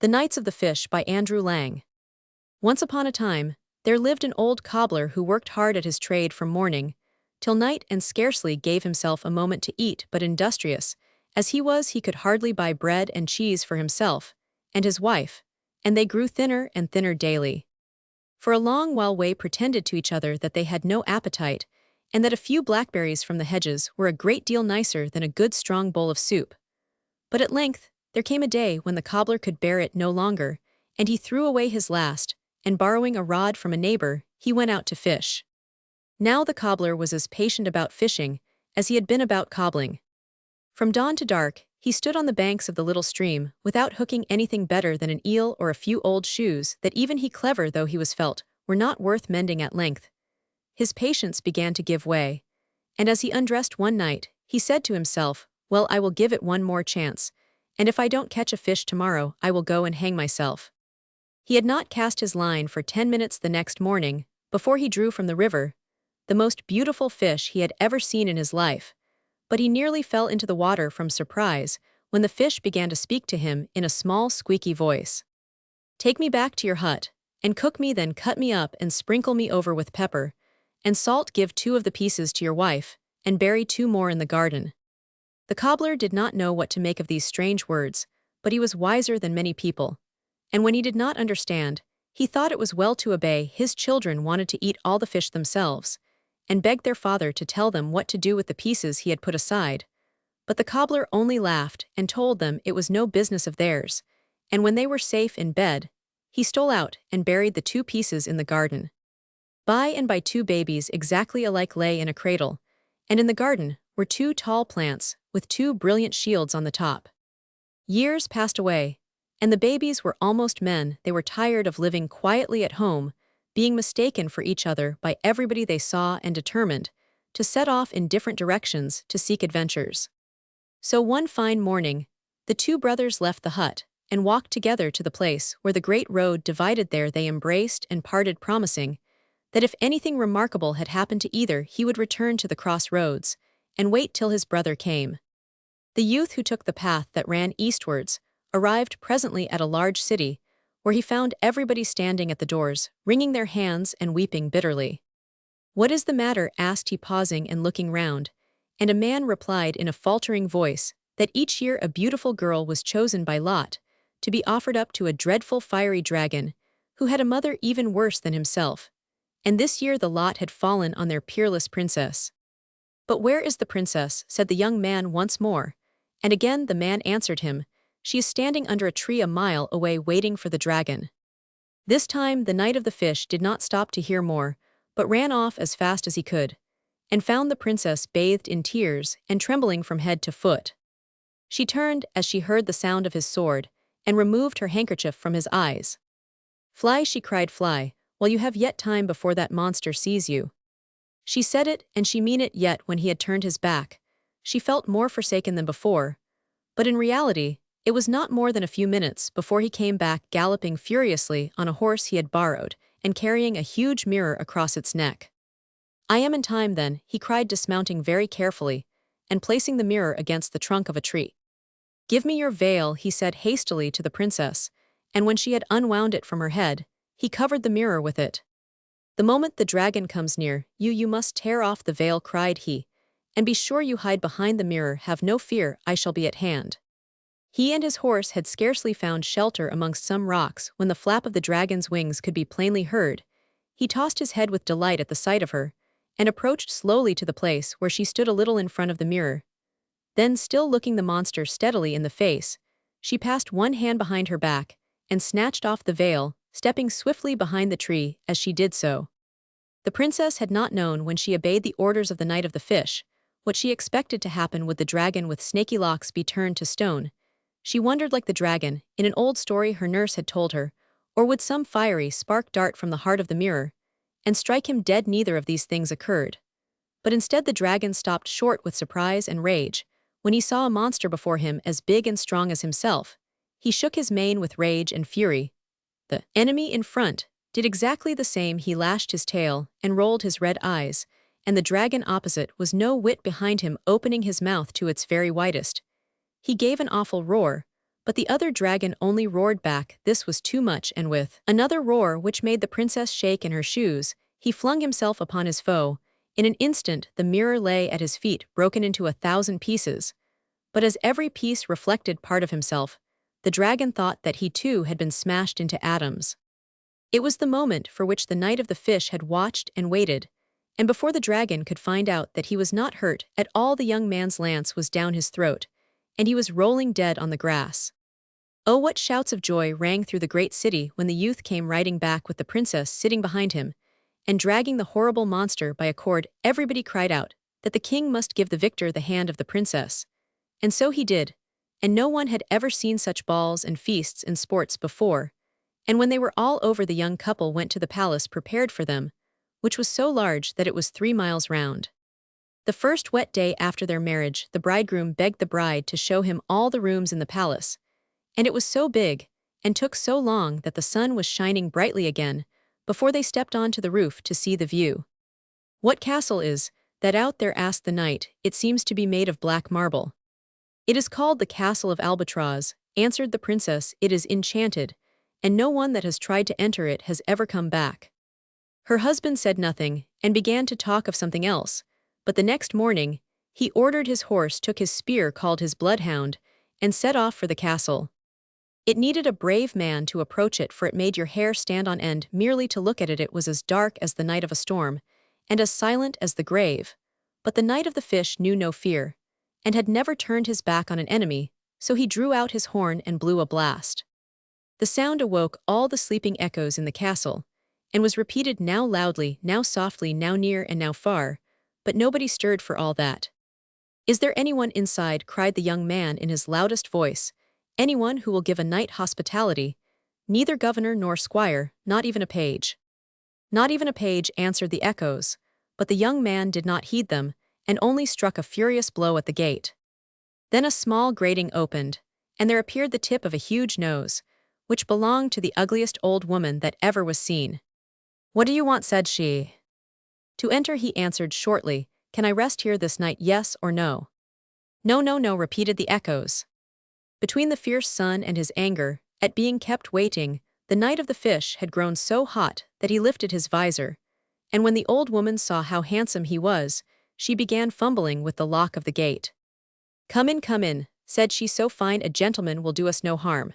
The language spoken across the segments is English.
The Knights of the Fish by Andrew Lang. Once upon a time, there lived an old cobbler who worked hard at his trade from morning till night and scarcely gave himself a moment to eat, but industrious as he was, he could hardly buy bread and cheese for himself and his wife, and they grew thinner and thinner daily. For a long while they pretended to each other that they had no appetite, and that a few blackberries from the hedges were a great deal nicer than a good strong bowl of soup. But at length there came a day when the cobbler could bear it no longer, and he threw away his last, and borrowing a rod from a neighbor, he went out to fish. Now the cobbler was as patient about fishing as he had been about cobbling. From dawn to dark, he stood on the banks of the little stream without hooking anything better than an eel or a few old shoes that, even he clever though he was felt, were not worth mending at length. His patience began to give way, and as he undressed one night, he said to himself, "Well, I will give it one more chance, and if I don't catch a fish tomorrow, I will go and hang myself." He had not cast his line for 10 minutes the next morning before he drew from the river the most beautiful fish he had ever seen in his life, but he nearly fell into the water from surprise when the fish began to speak to him in a small squeaky voice. "Take me back to your hut, and cook me, then cut me up and sprinkle me over with pepper and salt. Give 2 of the pieces to your wife, and bury 2 more in the garden." The cobbler did not know what to make of these strange words, but he was wiser than many people, and when he did not understand, he thought it was well to obey. His children wanted to eat all the fish themselves, and begged their father to tell them what to do with the pieces he had put aside. But the cobbler only laughed and told them it was no business of theirs, and when they were safe in bed, he stole out and buried the 2 pieces in the garden. By and by 2 babies exactly alike lay in a cradle, and in the garden were 2 tall plants with 2 brilliant shields on the top. Years passed away, and the babies were almost men. They were tired of living quietly at home, being mistaken for each other by everybody they saw, and determined to set off in different directions to seek adventures. So one fine morning, the 2 brothers left the hut and walked together to the place where the great road divided. There they embraced and parted, promising that if anything remarkable had happened to either, he would return to the crossroads and wait till his brother came. The youth who took the path that ran eastwards arrived presently at a large city, where he found everybody standing at the doors, wringing their hands and weeping bitterly. "What is the matter?" asked he, pausing and looking round, and a man replied in a faltering voice that each year a beautiful girl was chosen by lot to be offered up to a dreadful fiery dragon, who had a mother even worse than himself, and this year the lot had fallen on their peerless princess. "But where is the princess?" said the young man once more, and again the man answered him, "She is standing under a tree a mile away waiting for the dragon." This time the Knight of the Fish did not stop to hear more, but ran off as fast as he could, and found the princess bathed in tears and trembling from head to foot. She turned as she heard the sound of his sword, and removed her handkerchief from his eyes. "Fly," she cried, "fly, while you have yet time before that monster sees you." She said it, and she meant it, yet when he had turned his back, she felt more forsaken than before, but in reality, it was not more than a few minutes before he came back galloping furiously on a horse he had borrowed, and carrying a huge mirror across its neck. "I am in time then," he cried, dismounting very carefully, and placing the mirror against the trunk of a tree. "Give me your veil," he said hastily to the princess, and when she had unwound it from her head, he covered the mirror with it. "The moment the dragon comes near you must tear off the veil," cried he, "and be sure you hide behind the mirror. Have no fear, I shall be at hand." He and his horse had scarcely found shelter amongst some rocks when the flap of the dragon's wings could be plainly heard. He tossed his head with delight at the sight of her, and approached slowly to the place where she stood a little in front of the mirror. Then, still looking the monster steadily in the face, she passed one hand behind her back and snatched off the veil, stepping swiftly behind the tree as she did so. The princess had not known, when she obeyed the orders of the Knight of the Fish, what she expected to happen. Would the dragon with snaky locks be turned to stone? She wondered, like the dragon in an old story her nurse had told her, or would some fiery spark dart from the heart of the mirror and strike him dead? Neither of these things occurred, but instead the dragon stopped short with surprise and rage when he saw a monster before him as big and strong as himself. He shook his mane with rage and fury. The enemy in front did exactly the same. He lashed his tail and rolled his red eyes, and the dragon opposite was no whit behind him, opening his mouth to its very widest. He gave an awful roar, But the other dragon only roared back this was too much, and with another roar which made the princess shake in her shoes, he flung himself upon his foe. In an instant the mirror lay at his feet, broken into 1,000 pieces. But as every piece reflected part of himself, the dragon thought that he too had been smashed into atoms. It was the moment for which the Knight of the Fish had watched and waited, and before the dragon could find out that he was not hurt at all, the young man's lance was down his throat, and he was rolling dead on the grass. Oh, what shouts of joy rang through the great city when the youth came riding back with the princess sitting behind him, and dragging the horrible monster by a cord. Everybody cried out that the king must give the victor the hand of the princess. And so he did, and no one had ever seen such balls and feasts and sports before. And when they were all over, the young couple went to the palace prepared for them, which was so large that it was 3 miles round. The first wet day after their marriage, the bridegroom begged the bride to show him all the rooms in the palace, and it was so big, and took so long that the sun was shining brightly again, before they stepped onto the roof to see the view. "What castle is that out there?" asked the knight. "It seems to be made of black marble." "It is called the Castle of Albatroz," answered the princess. "It is enchanted, and no one that has tried to enter it has ever come back." Her husband said nothing, and began to talk of something else, but the next morning, he ordered his horse, took his spear called his bloodhound, and set off for the castle. It needed a brave man to approach it, for it made your hair stand on end merely to look at it. It was as dark as the night of a storm, and as silent as the grave. But the Knight of the Fish knew no fear, and had never turned his back on an enemy, so he drew out his horn and blew a blast. The sound awoke all the sleeping echoes in the castle, and was repeated now loudly, now softly, now near and now far, but nobody stirred for all that. "Is there anyone inside?" cried the young man in his loudest voice. "Anyone who will give a knight hospitality? Neither governor nor squire, not even a page." "Not even a page," answered the echoes, but the young man did not heed them, and only struck a furious blow at the gate. Then a small grating opened, and there appeared the tip of a huge nose, which belonged to the ugliest old woman that ever was seen. "What do you want?" said she. "To enter," he answered shortly. "Can I rest here this night, yes or no?" "No, no, no," repeated the echoes. Between the fierce sun and his anger at being kept waiting, the Knight of the Fish had grown so hot that he lifted his visor, and when the old woman saw how handsome he was, she began fumbling with the lock of the gate. Come in," said she, "so fine a gentleman will do us no harm."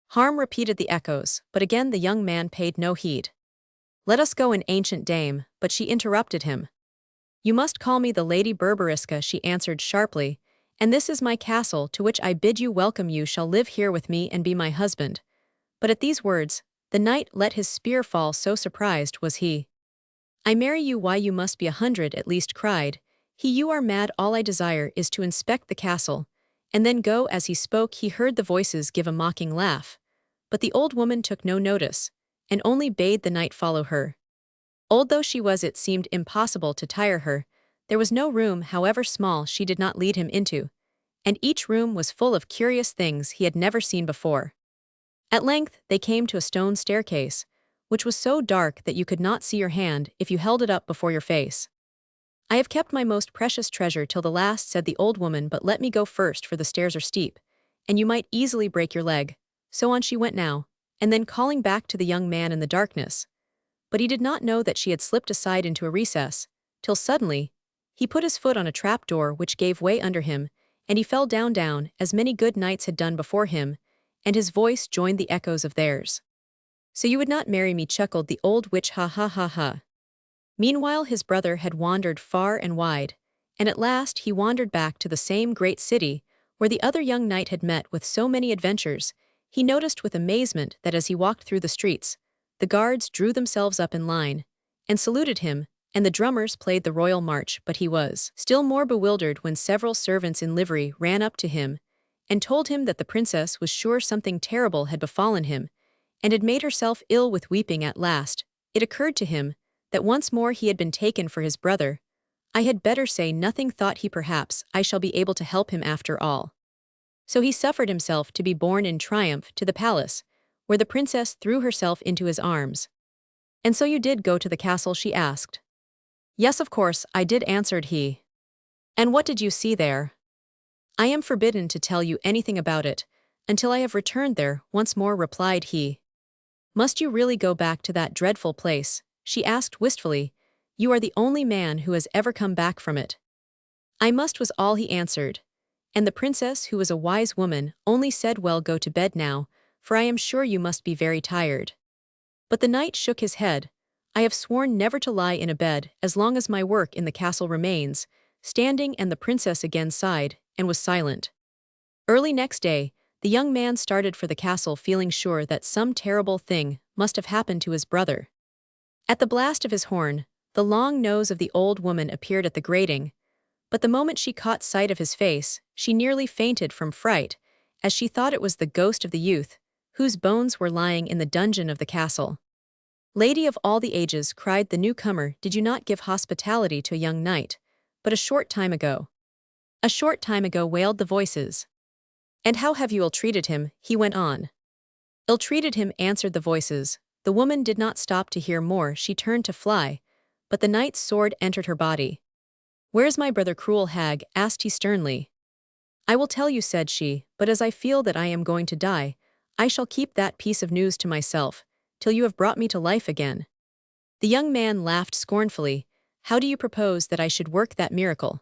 "Harm," repeated the echoes, but again the young man paid no heed. "Let us go in, ancient dame," but she interrupted him. "You must call me the Lady Berberiska," she answered sharply, "and this is my castle, to which I bid you welcome. You shall live here with me and be my husband." But at these words, the knight let his spear fall, so surprised was he. "I marry you? Why, you must be 100 at least," cried he. "You are mad. All I desire is to inspect the castle, and then go." As he spoke, he heard the voices give a mocking laugh, but the old woman took no notice, and only bade the knight follow her. Old though she was, it seemed impossible to tire her. There was no room, however small, she did not lead him into, and each room was full of curious things he had never seen before. At length they came to a stone staircase, which was so dark that you could not see your hand if you held it up before your face. "I have kept my most precious treasure till the last," said the old woman, "but let me go first, for the stairs are steep, and you might easily break your leg." So on she went now, and then calling back to the young man in the darkness. But he did not know that she had slipped aside into a recess, till suddenly he put his foot on a trap-door which gave way under him, and he fell down, as many good knights had done before him, and his voice joined the echoes of theirs. "So you would not marry me?" chuckled the old witch. "Ha ha ha ha." Meanwhile his brother had wandered far and wide, and at last he wandered back to the same great city where the other young knight had met with so many adventures. He noticed with amazement that as he walked through the streets, the guards drew themselves up in line and saluted him, and the drummers played the royal march. But he was still more bewildered when several servants in livery ran up to him and told him that the princess was sure something terrible had befallen him, and had made herself ill with weeping. At last it occurred to him that once more he had been taken for his brother. "I had better say nothing," thought he. "Perhaps I shall be able to help him after all." So he suffered himself to be borne in triumph to the palace, where the princess threw herself into his arms. "And so you did go to the castle?" she asked. "Yes, of course I did," answered he. "And what did you see there?" "I am forbidden to tell you anything about it, "Until I have returned there," once more replied he. "Must you really go back to that dreadful place?" she asked wistfully. "You are the only man who has ever come back from it." "I must," was all he answered. And the princess, who was a wise woman, only said, "Well, go to bed now, for I am sure you must be very tired." But the knight shook his head. "I have sworn never to lie in a bed as long as my work in the castle remains," standing, and the princess again sighed, and was silent. Early next day, the young man started for the castle, feeling sure that some terrible thing must have happened to his brother. At the blast of his horn, the long nose of the old woman appeared at the grating, but the moment she caught sight of his face, she nearly fainted from fright, as she thought it was the ghost of the youth, whose bones were lying in the dungeon of the castle. "Lady of all the ages," cried the newcomer, "did you not give hospitality to a young knight, but a short time ago?" "A short time ago," wailed the voices. "And how have you ill-treated him?" he went on. "Ill-treated him," answered the voices. The woman did not stop to hear more, she turned to fly, but the knight's sword entered her body. "Where's my brother, cruel hag?" asked he sternly. "I will tell you," said she, "but as I feel that I am going to die, I shall keep that piece of news to myself, till you have brought me to life again." The young man laughed scornfully. "How do you propose that I should work that miracle?"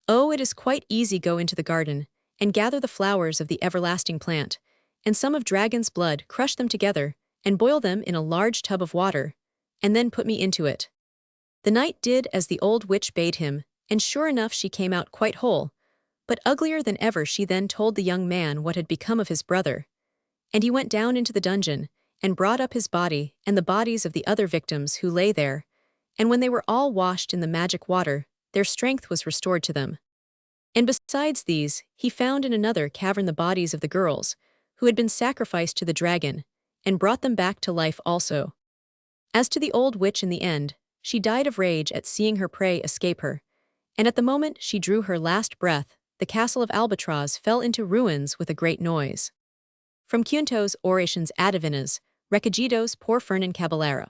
"Oh, it is quite easy. Go into the garden, and gather the flowers of the everlasting plant, and some of dragon's blood, crush them together, and boil them in a large tub of water, and then put me into it." The knight did as the old witch bade him, and sure enough she came out quite whole, but uglier than ever. She then told the young man what had become of his brother, and he went down into the dungeon, and brought up his body and the bodies of the other victims who lay there, and when they were all washed in the magic water, their strength was restored to them. And besides these, he found in another cavern the bodies of the girls, who had been sacrificed to the dragon, and brought them back to life also. As to the old witch, in the end, she died of rage at seeing her prey escape her, and at the moment she drew her last breath, the castle of Albatroz fell into ruins with a great noise. From Cunto's Orations Adivinas, Requejidos por Fernan Caballero.